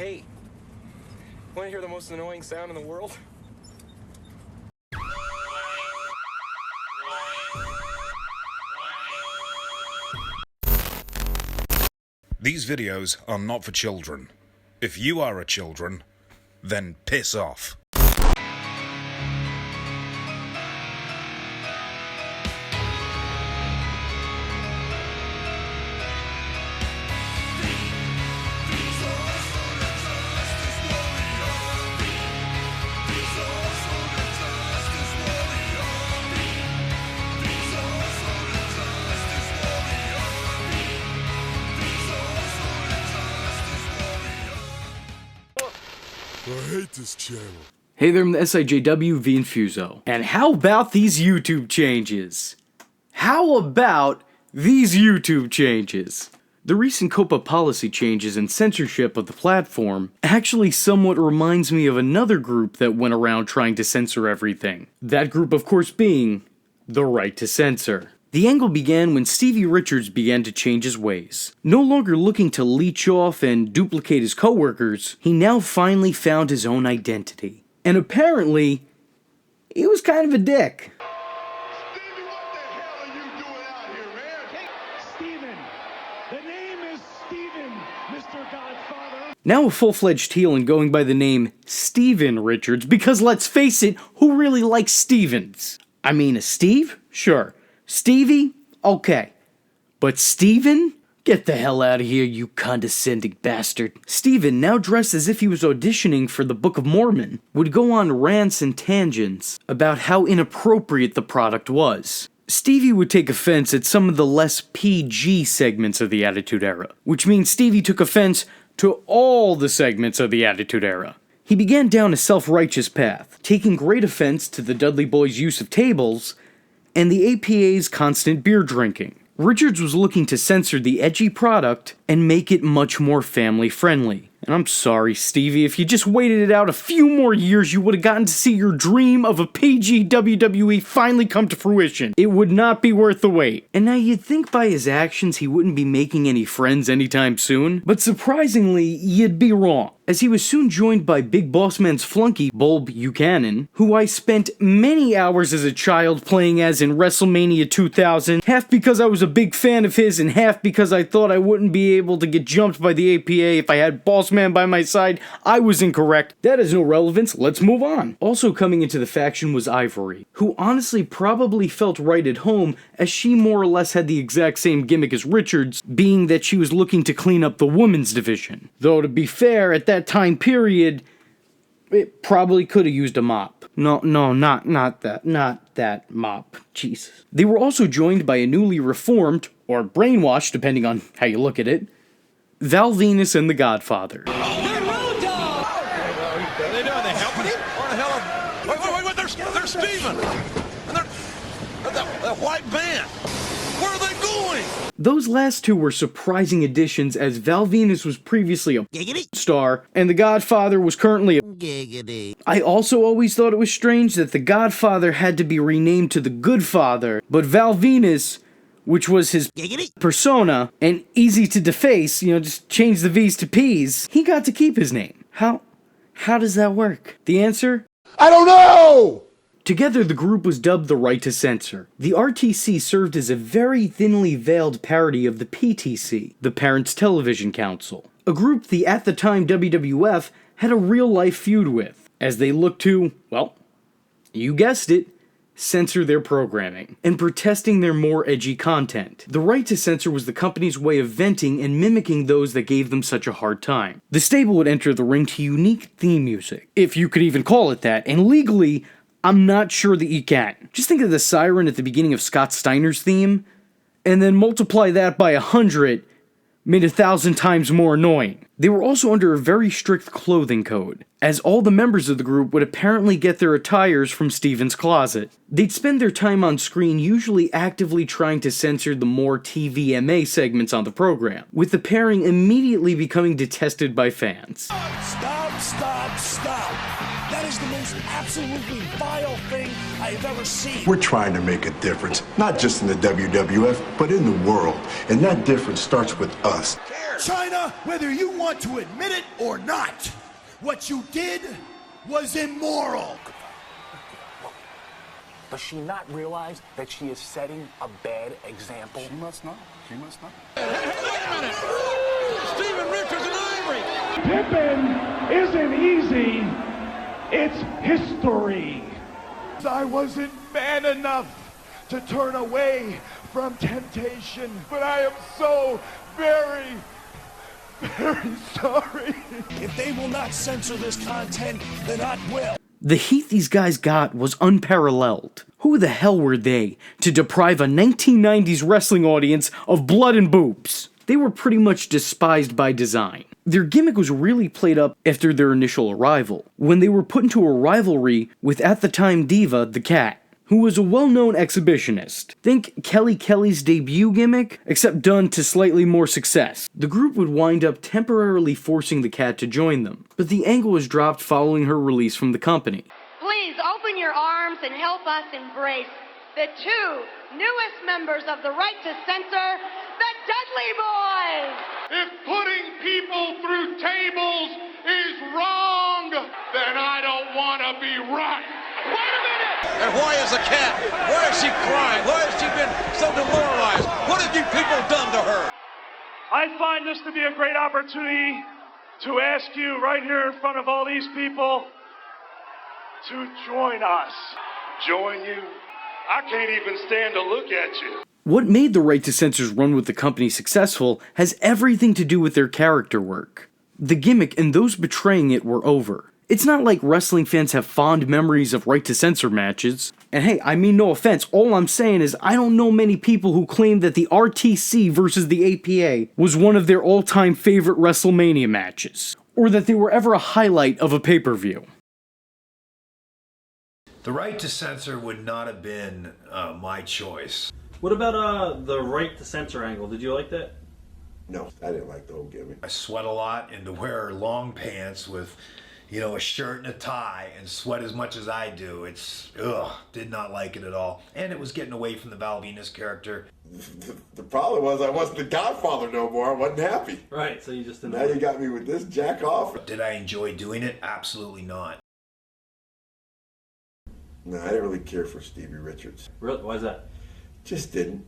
Hey, want to hear the most annoying sound in the world? These videos are not for children. If you are a children, then piss off. I hate this channel. Hey there, I'm the SIJW V Infuso. And how about these YouTube changes? How about these YouTube changes? The recent COPPA policy changes and censorship of the platform actually somewhat reminds me of another group that went around trying to censor everything. That group, of course, being the Right to Censor. The angle began when Stevie Richards began to change his ways. No longer looking to leech off and duplicate his coworkers, he now finally found his own identity. And apparently, he was kind of a dick. Stevie, what the hell are you doing out here, man? Hey, Steven. The name is Steven, Mr. Godfather. Now a full-fledged heel and going by the name Stevie Richards, because let's face it, who really likes Stevens? I mean, a Steve? Sure. Stevie? Okay. But Steven? Get the hell out of here, you condescending bastard. Steven, now dressed as if he was auditioning for the Book of Mormon, would go on rants and tangents about how inappropriate the product was. Stevie would take offense at some of the less PG segments of the Attitude Era, which means Stevie took offense to all the segments of the Attitude Era. He began down a self-righteous path, taking great offense to the Dudley Boys' use of tables and the APA's constant beer drinking. Richards was looking to censor the edgy product and make it much more family-friendly. And I'm sorry, Stevie, if you just waited it out a few more years, you would have gotten to see your dream of a PG WWE finally come to fruition. It would not be worth the wait. And now you'd think by his actions he wouldn't be making any friends anytime soon, but surprisingly, you'd be wrong, as he was soon joined by Big Boss Man's flunky, Bull Buchanan, who I spent many hours as a child playing as in WrestleMania 2000, half because I was a big fan of his and half because I thought I wouldn't be able to get jumped by the APA if I had Boss Man by my side. I was incorrect. That has no relevance. Let's move on. Also coming into the faction was Ivory, who honestly probably felt right at home as she more or less had the exact same gimmick as Richards, being that she was looking to clean up the women's division. Though to be fair, at that time period, it probably could have used a mop. Not that mop. Jesus. They were also joined by a newly reformed, or brainwashed depending on how you look at it, Val Venis and the Godfather. They're road dogs! What are they doing? They helping him? What the hell? Wait, there's Steven! And that white van! Where are they going? Those last two were surprising additions, as Val Venis was previously a star, and the Godfather was currently a I also always thought it was strange that the Godfather had to be renamed to the Good Father, but Val Venis, which was his persona, and easy to deface, just change the V's to P's, he got to keep his name. How does that work? The answer? I don't know! Together, the group was dubbed the Right to Censor. The RTC served as a very thinly veiled parody of the PTC, the Parents Television Council, a group the at the time WWF had a real-life feud with, as they looked to, well, you guessed it, censor their programming, and protesting their more edgy content. The Right to Censor was the company's way of venting and mimicking those that gave them such a hard time. The stable would enter the ring to unique theme music, if you could even call it that, and legally, I'm not sure that you can. Just think of the siren at the beginning of Scott Steiner's theme, and then multiply that by 100, made 1,000 times more annoying. They were also under a very strict clothing code, as all the members of the group would apparently get their attires from Steven's closet. They'd spend their time on screen usually actively trying to censor the more TVMA segments on the program, with the pairing immediately becoming detested by fans. Stop. That is the most absolutely vile thing I have ever seen. We're trying to make a difference, not just in the WWF, but in the world. And that difference starts with us. China, whether you want to admit it or not, what you did was immoral. Does she not realize that she is setting a bad example? She must not. She must not. Hey, wait a minute. Stevie Richards and Ivory. Pippin isn't easy. It's history. I wasn't man enough to turn away from temptation, but I am so very sorry. If they will not censor this content, then I will. The heat these guys got was unparalleled. Who the hell were they to deprive a 1990s wrestling audience of blood and boobs? They were pretty much despised by design. Their gimmick was really played up after their initial arrival, when they were put into a rivalry with at the time diva, the Cat, who was a well-known exhibitionist. Think Kelly Kelly's debut gimmick, except done to slightly more success. The group would wind up temporarily forcing the Cat to join them, but the angle was dropped following her release from the company. Please open your arms and help us embrace the two newest members of the Right to Censor, the Dudley Boys! If putting people through tables is wrong, then I don't want to be right. Wait a minute! And why is the Cat? Why is she crying? Why has she been so demoralized? What have you people done to her? I find this to be a great opportunity to ask you right here in front of all these people to join us. Join you? I can't even stand to look at you. What made the Right to Censor's run with the company successful has everything to do with their character work. The gimmick and those betraying it were over. It's not like wrestling fans have fond memories of Right to Censor matches. And hey, I mean no offense, all I'm saying is I don't know many people who claim that the RTC versus the APA was one of their all-time favorite WrestleMania matches, or that they were ever a highlight of a pay-per-view. The Right to Censor would not have been my choice. What about the Right to Censor angle? Did you like that? No, I didn't like the whole gimmick. I sweat a lot, and to wear long pants with, a shirt and a tie and sweat as much as I do, did not like it at all. And it was getting away from the Val Venis character. The problem was I wasn't the Godfather no more. I wasn't happy. Right, so you just didn't. Now you got me with this jack off. Did I enjoy doing it? Absolutely not. No, I didn't really care for Stevie Richards. Really? Why is that? Just didn't.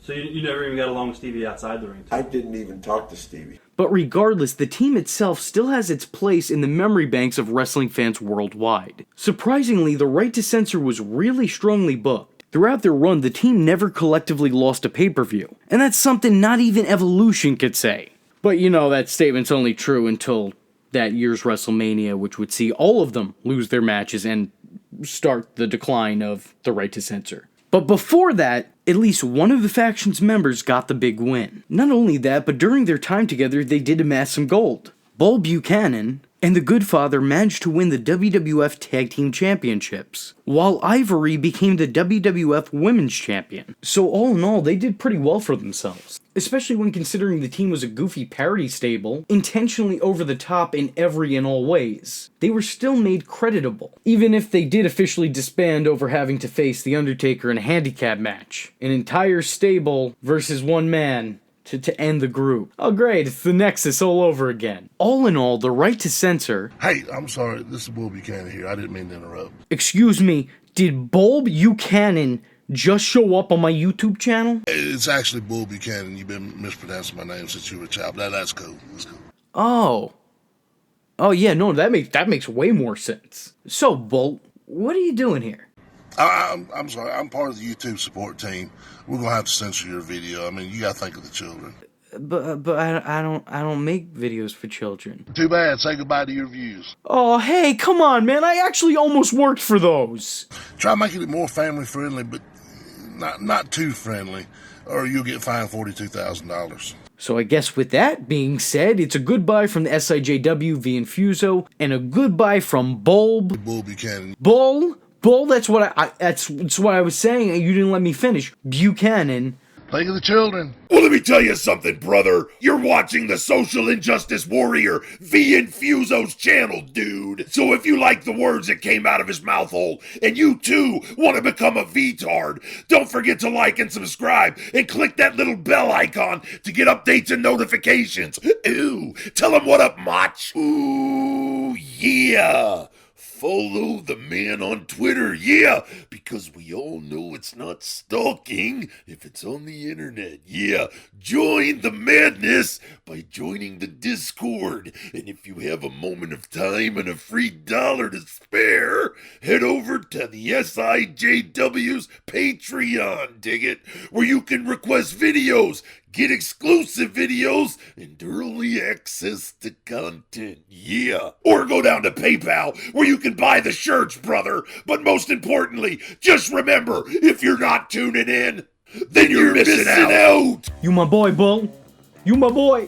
So you never even got along with Stevie outside the ring, too? I didn't even talk to Stevie. But regardless, the team itself still has its place in the memory banks of wrestling fans worldwide. Surprisingly, the Right to Censor was really strongly booked. Throughout their run, the team never collectively lost a pay-per-view, and that's something not even Evolution could say. But that statement's only true until that year's WrestleMania, which would see all of them lose their matches and start the decline of the Right to Censor. But before that, at least one of the faction's members got the big win. Not only that, but during their time together, they did amass some gold. Bull Buchanan and the Godfather managed to win the WWF Tag Team Championships, while Ivory became the WWF Women's Champion. So all in all, they did pretty well for themselves. Especially when considering the team was a goofy parody stable, intentionally over the top in every and all ways. They were still made creditable, even if they did officially disband over having to face The Undertaker in a handicap match. An entire stable versus one man to end the group. Oh great, it's the Nexus all over again. All in all, the Right to Censor... Hey, I'm sorry, this is Bull Buchanan here. I didn't mean to interrupt. Excuse me, did Bull Buchanan just show up on my YouTube channel? It's actually Bull Buchanan. You've been mispronouncing my name since you were a child. That's cool. That's cool. Oh yeah, no, that makes way more sense. So, Bull, what are you doing here? I'm sorry. I'm part of the YouTube support team. We're gonna have to censor your video. I mean, you gotta think of the children. But I don't make videos for children. Too bad. Say goodbye to your views. Oh hey, come on, man! I actually almost worked for those. Try making it more family friendly, but not too friendly, or you'll get fined $42,000. So I guess with that being said, it's a goodbye from the SIJW v Infuso, and a goodbye from Bull Buchanan. Bull, that's what I was saying, and you didn't let me finish. Buchanan. Think of the children. Well, let me tell you something, brother. You're watching the social injustice warrior, V Infuso's channel, dude. So if you like the words that came out of his mouth hole, and you too want to become a V-tard, don't forget to like and subscribe, and click that little bell icon to get updates and notifications. Ooh, tell him what up, Mach. Ooh, yeah. Follow the man on Twitter, yeah, because we all know it's not stalking if it's on the internet, yeah. Join the madness by joining the Discord, and if you have a moment of time and a free $1 to spare, head over to the SIJW's Patreon, dig it, where you can request videos, get exclusive videos, and early access to content, yeah. Or go down to PayPal, where you can buy the shirts, brother. But most importantly, just remember, if you're not tuning in, then you're missing out. You my boy, Bull. You my boy.